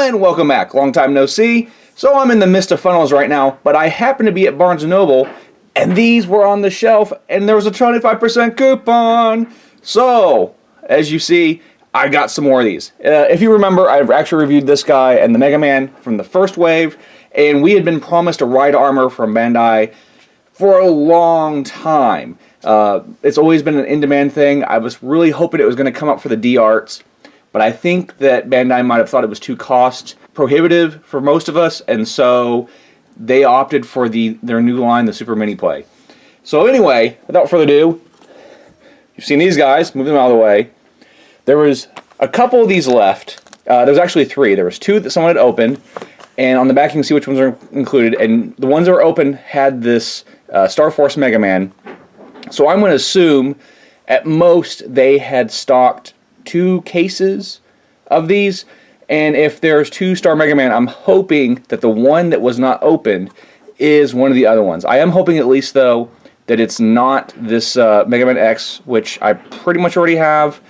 And welcome back. Long time no see. So I'm in the midst of funnels right now, but I happen to be at Barnes & Noble, and these were on the shelf, and there was a 25% coupon. So, as you see, I got some more of these. If you remember, I've actually reviewed this guy and the Mega Man from the first wave, and we had been promised a ride armor from Bandai for a long time. It's always been an in-demand thing. I was really hoping it was going to come up for the D-Arts, but I think that Bandai might have thought it was too cost prohibitive for most of us, and so they opted for their new line, the Super Mini Play. So anyway, without further ado, you've seen these guys, move them out of the way. There was a couple of these left. There was actually three. There was two that someone had opened, and on the back you can see which ones are included, and the ones that were open had this Star Force Mega Man. So I'm going to assume at most they had stocked 2 cases of these, and if there's 2 Star Mega Man, I'm hoping that the one that was not opened is one of the other ones. I am hoping at least, though, that it's not this Mega Man X, which I pretty much already have.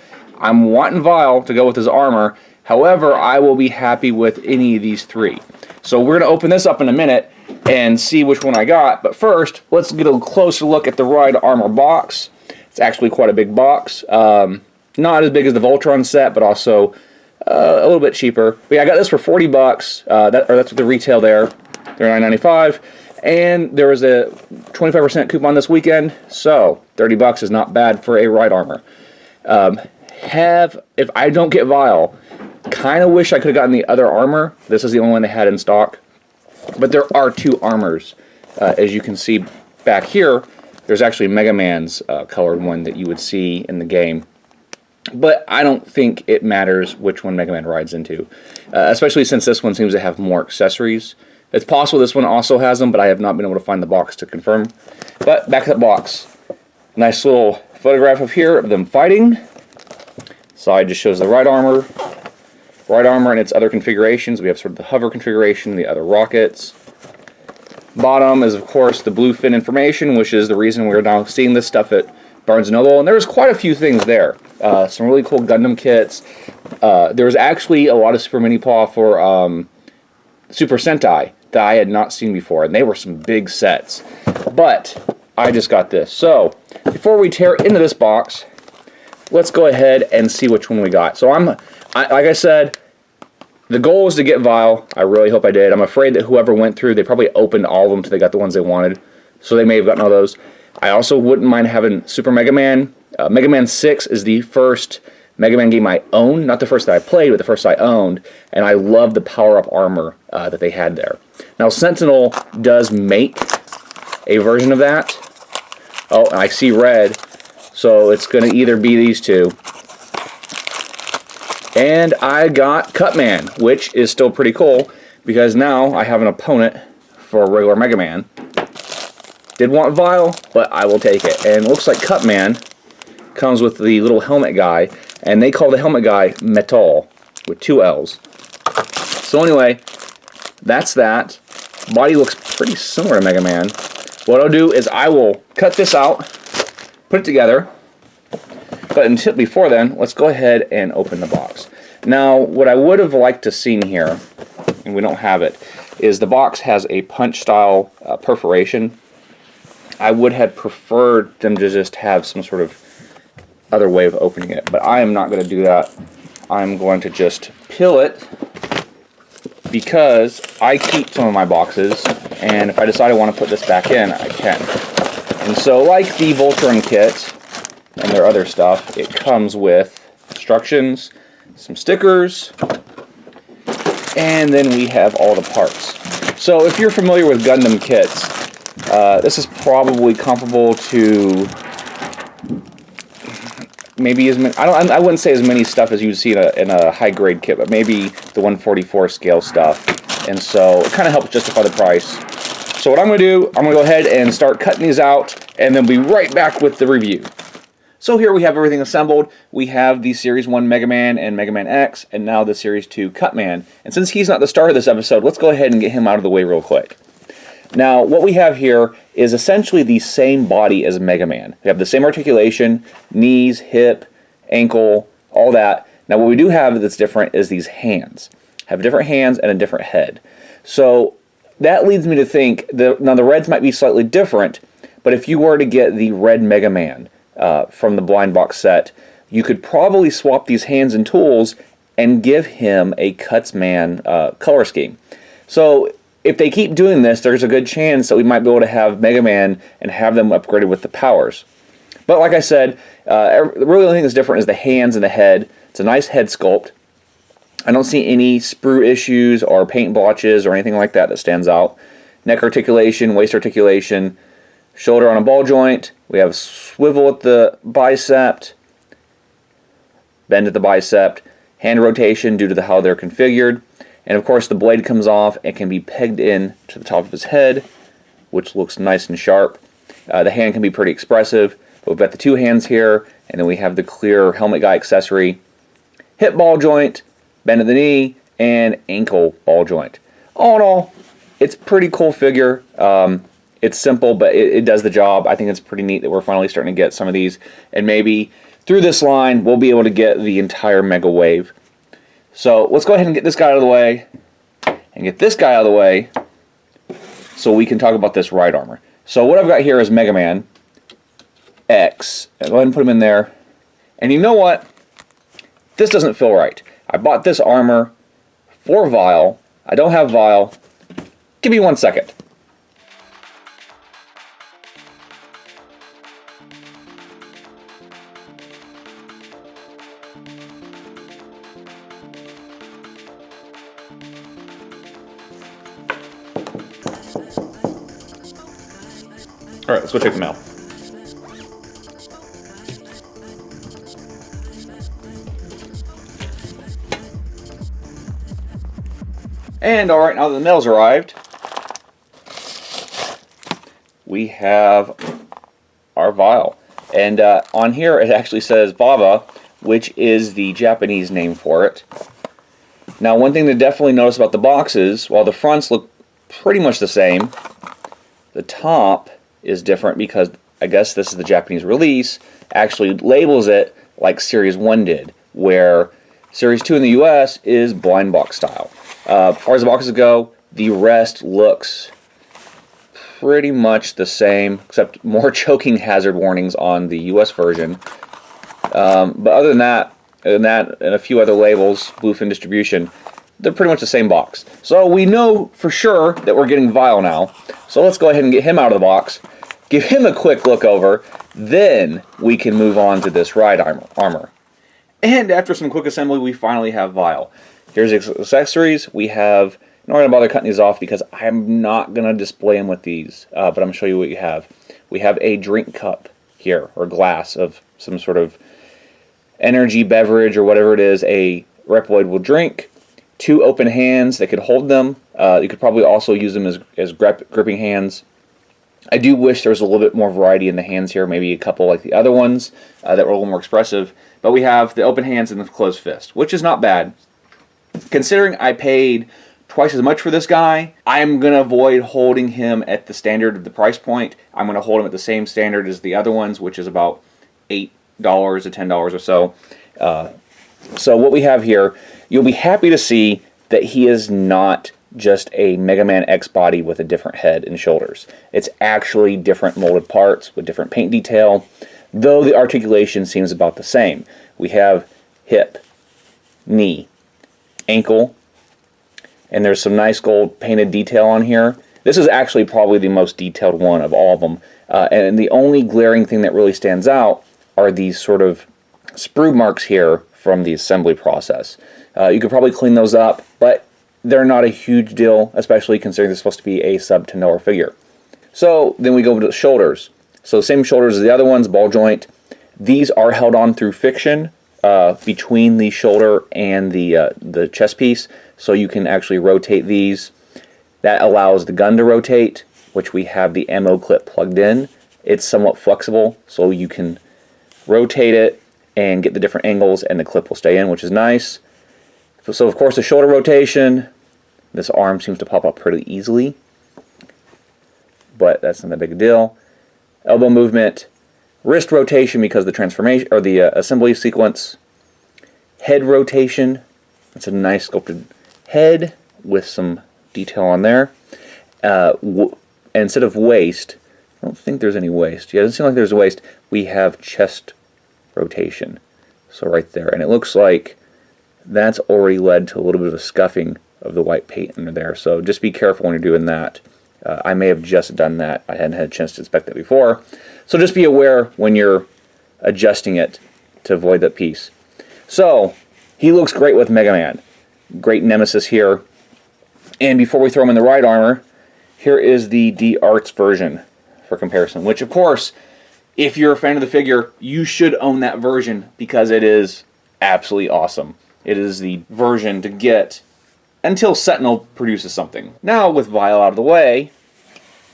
I'm wanting Vile to go with his armor. However, I will be happy with any of these 3. So we're going to open this up in a minute and see which one I got. But first, let's get a closer look at the Ride Armor box. It's actually quite a big box. Not as big as the Voltron set, but also a little bit cheaper. But yeah, I got this for $40. That's the retail there. They're $9.95. And there was a 25% coupon this weekend, so $30 is not bad for a Ride Armor. If I don't get Vile, kind of wish I could have gotten the other armor. This is the only one they had in stock. But there are 2 armors. As you can see back here, there's actually Mega Man's colored one that you would see in the game. But I don't think it matters which one Mega Man rides into, especially since this one seems to have more accessories. It's possible this one also has them, but I have not been able to find the box to confirm. But back to the box. Nice little photograph of here of them fighting. Side just shows the Ride Armor and its other configurations. We have sort of the hover configuration, the other rockets. Bottom is, of course, the bluefin information, which is the reason we're now seeing this stuff at Barnes & Noble. And there's quite a few things there. Some really cool Gundam kits. There's actually a lot of Super Mini Paw for Super Sentai that I had not seen before, and they were some big sets. But I just got this. So before we tear into this box, let's go ahead and see which one we got. So like I said, the goal was to get Vile. I really hope I did. I'm afraid that whoever went through, they probably opened all of them until they got the ones they wanted. So they may have gotten all those. I also wouldn't mind having Super Mega Man. Mega Man 6 is the first Mega Man game I owned. Not the first that I played, but the first I owned. And I love the power-up armor that they had there. Now, Sentinel does make a version of that. Oh, and I see red. So it's going to either be these 2. And I got Cutman, which is still pretty cool, because now I have an opponent for a regular Mega Man. Did want Vile, but I will take it. And it looks like Cutman comes with the little helmet guy, and they call the helmet guy Metal, with 2 L's. So anyway, that's that. Body looks pretty similar to Mega Man. What I'll do is I will cut this out, put it together, but before then, let's go ahead and open the box. Now, what I would have liked to seen here, and we don't have it, is the box has a punch-style perforation. I would have preferred them to just have some sort of other way of opening it, but I am not going to do that. I'm going to just peel it, because I keep some of my boxes, and if I decide I want to put this back in, I can. And so, like the Voltron kit and their other stuff, it comes with instructions, some stickers, and then we have all the parts. So if you're familiar with Gundam kits, this is probably comparable to maybe as many. I wouldn't say as many stuff as you would see in a high grade kit, but maybe the 144 scale stuff. And so it kind of helps justify the price. So what I'm going to do, I'm going to go ahead and start cutting these out, and then be right back with the review. So here we have everything assembled. We have the Series 1 Mega Man and Mega Man X, and now the Series 2 Cutman. And since he's not the star of this episode, let's go ahead and get him out of the way real quick. Now, what we have here is essentially the same body as Mega Man. We have the same articulation, knees, hip, ankle, all that. Now, what we do have that's different is these hands. have different hands and a different head. So that leads me to think, now the reds might be slightly different, but if you were to get the red Mega Man from the blind box set, you could probably swap these hands and tools and give him a Cutsman color scheme. So if they keep doing this, there's a good chance that we might be able to have Mega Man and have them upgraded with the powers. But like I said, really the only thing that's different is the hands and the head. It's a nice head sculpt. I don't see any sprue issues or paint blotches or anything like that stands out. Neck articulation, waist articulation, shoulder on a ball joint. We have swivel at the bicep, bend at the bicep, hand rotation due to how they're configured. And of course the blade comes off and can be pegged in to the top of his head, which looks nice and sharp. The hand can be pretty expressive, but we've got the two hands here, and then we have the clear helmet guy accessory, hip ball joint, bend of the knee, and ankle ball joint. All in all, it's a pretty cool figure. It's simple, but it does the job. I think it's pretty neat that we're finally starting to get some of these, and maybe through this line we'll be able to get the entire Mega Wave. So let's go ahead and get this guy out of the way, and get this guy out of the way, so we can talk about this ride armor. So what I've got here is Mega Man X. I'll go ahead and put him in there. And you know what? This doesn't feel right. I bought this armor for Vile. I don't have Vile. Give me 1 second. Alright, let's go check the mail. And alright, now that the mail's arrived, we have our vial. And on here it actually says Bava, which is the Japanese name for it. Now one thing to definitely notice about the boxes, while the fronts look pretty much the same, the top is different because I guess this is the Japanese release, actually labels it like Series 1 did, where Series 2 in the US is blind box style. As far as the boxes go, the rest looks pretty much the same, except more choking hazard warnings on the US version. But other than that, and a few other labels, bluefin distribution, they're pretty much the same box. So we know for sure that we're getting Vile now. So let's go ahead and get him out of the box, give him a quick look over, then we can move on to this ride armor. And after some quick assembly, we finally have Vile. Here's the accessories. We have, I'm not going to bother cutting these off because I'm not going to display them with these, but I'm going to show you what you have. We have a drink cup here, or glass of some sort of energy beverage or whatever it is a Reploid will drink. Two open hands that could hold them. You could probably also use them as gripping hands. I do wish there was a little bit more variety in the hands here, maybe a couple like the other ones that were a little more expressive. But we have the open hands and the closed fist, which is not bad. Considering I paid twice as much for this guy, I'm going to avoid holding him at the standard of the price point. I'm going to hold him at the same standard as the other ones, which is about $8 to $10 or so. So what we have here, you'll be happy to see that he is not just a Mega Man X body with a different head and shoulders. It's actually different molded parts with different paint detail, though the articulation seems about the same. We have hip, knee, ankle, and there's some nice gold painted detail on here. This is actually probably the most detailed one of all of them, and the only glaring thing that really stands out are these sort of sprue marks here from the assembly process. You could probably clean those up, but they're not a huge deal, especially considering they're supposed to be a sub $10 figure. So then we go to the shoulders. So same shoulders as the other ones, ball joint. These are held on through fiction between the shoulder and the chest piece, so you can actually rotate these. That allows the gun to rotate, which we have the ammo clip plugged in. It's somewhat flexible, so you can rotate it and get the different angles, and the clip will stay in, which is nice. So of course the shoulder rotation, this arm seems to pop up pretty easily, but that's not a big deal. Elbow movement, wrist rotation because of the transformation or the assembly sequence, head rotation. That's a nice sculpted head with some detail on there. Instead of waist, I don't think there's any waist. Yeah, it doesn't seem like there's a waist. We have chest rotation. So right there. And it looks like that's already led to a little bit of a scuffing of the white paint under there. So just be careful when you're doing that. I may have just done that. I hadn't had a chance to inspect that before. So just be aware when you're adjusting it to avoid that piece. So he looks great with Mega Man. Great Nemesis here. And before we throw him in the right armor, here is the D-Arts version for comparison, which of course, if you're a fan of the figure, you should own that version because it is absolutely awesome. It is the version to get until Sentinel produces something. Now, with Vile out of the way,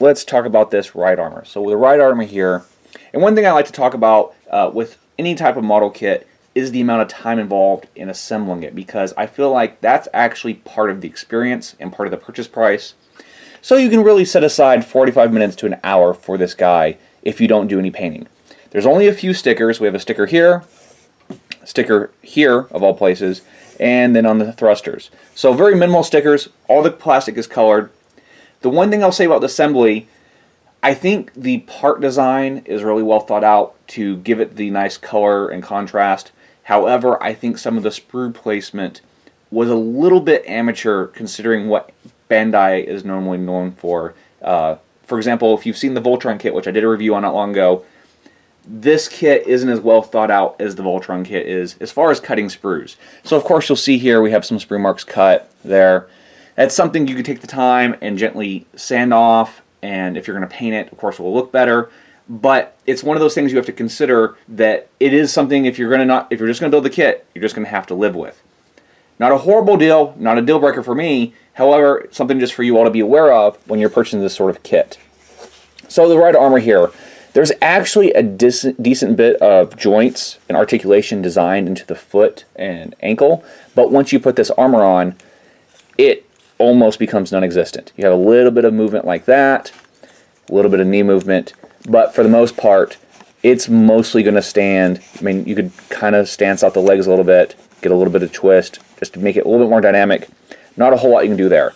let's talk about this right armor. So with the right armor here, and one thing I like to talk about with any type of model kit is the amount of time involved in assembling it, because I feel like that's actually part of the experience and part of the purchase price. So you can really set aside 45 minutes to an hour for this guy if you don't do any painting. There's only a few stickers. We have a sticker here, of all places, and then on the thrusters. So very minimal stickers. All the plastic is colored. The one thing I'll say about the assembly, I think the part design is really well thought out to give it the nice color and contrast. However, I think some of the sprue placement was a little bit amateur considering what Bandai is normally known for. For example, if you've seen the Voltron kit, which I did a review on not long ago, this kit isn't as well thought out as the Voltron kit is as far as cutting sprues. So of course you'll see here we have some sprue marks cut there. That's something you can take the time and gently sand off, and if you're going to paint it, of course it will look better. But it's one of those things you have to consider that it is something if you're just going to build the kit, you're just going to have to live with. Not a horrible deal, not a deal breaker for me, however, something just for you all to be aware of when you're purchasing this sort of kit. So the right armor here, there's actually a decent bit of joints and articulation designed into the foot and ankle, but once you put this armor on, it almost becomes non-existent. You have a little bit of movement like that, a little bit of knee movement, but for the most part, it's mostly going to stand. I mean, you could kind of stance out the legs a little bit, get a little bit of twist, just to make it a little bit more dynamic. Not a whole lot you can do there.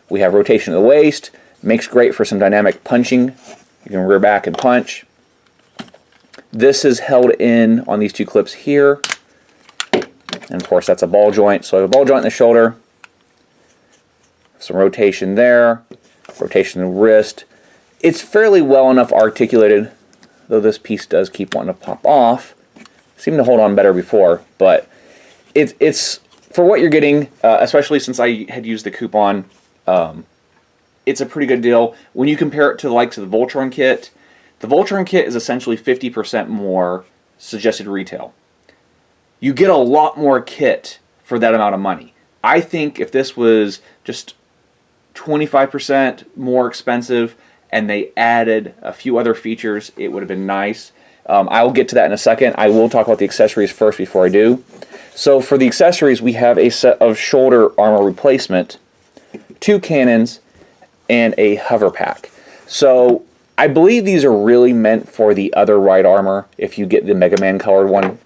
We have rotation of the waist, makes great for some dynamic punching. You can rear back and punch. This is held in on these two clips here. And of course that's a ball joint. So I have a ball joint in the shoulder. Some rotation there. Rotation in the wrist. It's fairly well enough articulated, though this piece does keep wanting to pop off. Seemed to hold on better before, but it's for what you're getting, especially since I had used the coupon, it's a pretty good deal. When you compare it to the likes of the Voltron kit is essentially 50% more suggested retail. You get a lot more kit for that amount of money. I think if this was just 25% more expensive and they added a few other features, it would have been nice. I will get to that in a second. I will talk about the accessories first before I do. So for the accessories, we have a set of shoulder armor replacement, 2 cannons, and a hover pack. So I believe these are really meant for the other right armor if you get the Mega Man colored one.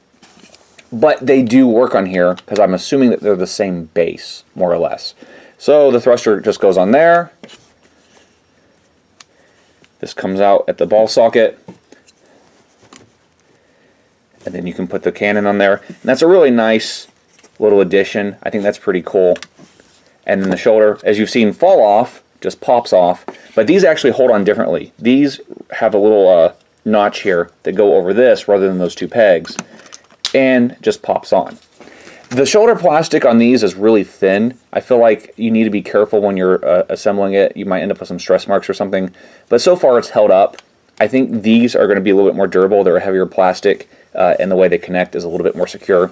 But they do work on here because I'm assuming that they're the same base, more or less. So the thruster just goes on there. This comes out at the ball socket. And then you can put the cannon on there. And that's a really nice little addition. I think that's pretty cool. And then the shoulder, as you've seen fall off, just pops off. But these actually hold on differently. These have a little notch here that go over this rather than those 2 pegs. And just pops on. The shoulder plastic on these is really thin. I feel like you need to be careful when you're assembling it. You might end up with some stress marks or something. But so far it's held up. I think these are going to be a little bit more durable. They're a heavier plastic. And the way they connect is a little bit more secure.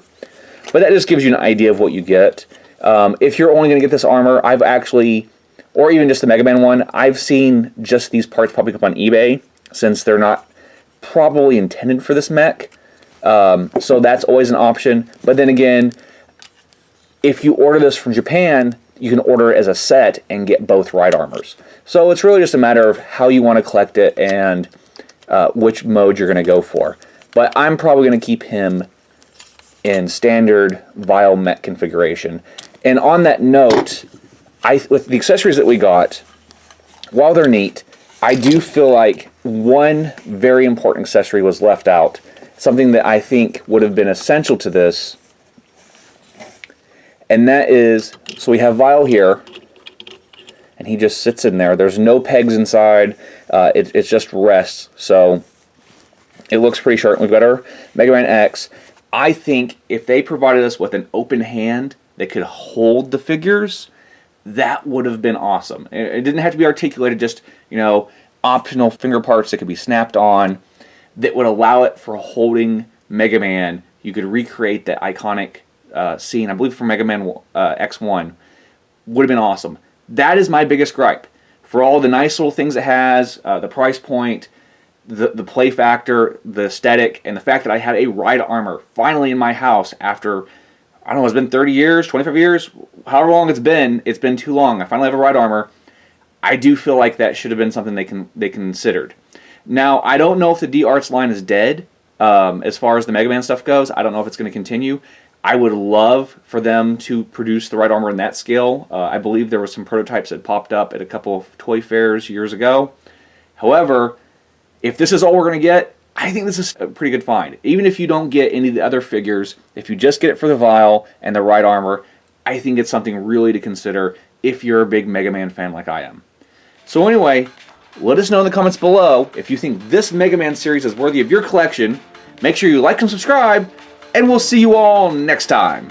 But that just gives you an idea of what you get. If you're only going to get this armor, I've actually, or even just the Mega Man one, I've seen just these parts popping up on eBay since they're not probably intended for this mech. So that's always an option. But then again, if you order this from Japan, you can order it as a set and get both right armors. So it's really just a matter of how you want to collect it and which mode you're going to go for. But I'm probably going to keep him in standard Vile mech configuration. And on that note, with the accessories that we got, while they're neat, I do feel like one very important accessory was left out. Something that I think would have been essential to this. And that is, so we have Vile here, and he just sits in there. There's no pegs inside. It's just rests. So it looks pretty sharp. We've got our Mega Man X. I think if they provided us with an open hand that could hold the figures, that would have been awesome. It didn't have to be articulated, just, you know, optional finger parts that could be snapped on that would allow it for holding Mega Man. You could recreate that iconic scene, I believe from Mega Man X1, would have been awesome. That is my biggest gripe. For all the nice little things it has, the price point, the play factor, the aesthetic, and the fact that I have a ride armor finally in my house after, I don't know, it's been 30 years, 25 years, however long it's been too long. I finally have a ride armor. I do feel like that should have been something they considered. Now, I don't know if the D-Arts line is dead as far as the Mega Man stuff goes. I don't know if it's going to continue. I would love for them to produce the ride armor in that scale. I believe there were some prototypes that popped up at a couple of toy fairs years ago. However, if this is all we're going to get, I think this is a pretty good find. Even if you don't get any of the other figures, if you just get it for the Vile and the ride armor, I think it's something really to consider if you're a big Mega Man fan like I am. So anyway, let us know in the comments below if you think this Mega Man series is worthy of your collection. Make sure you like and subscribe, and we'll see you all next time.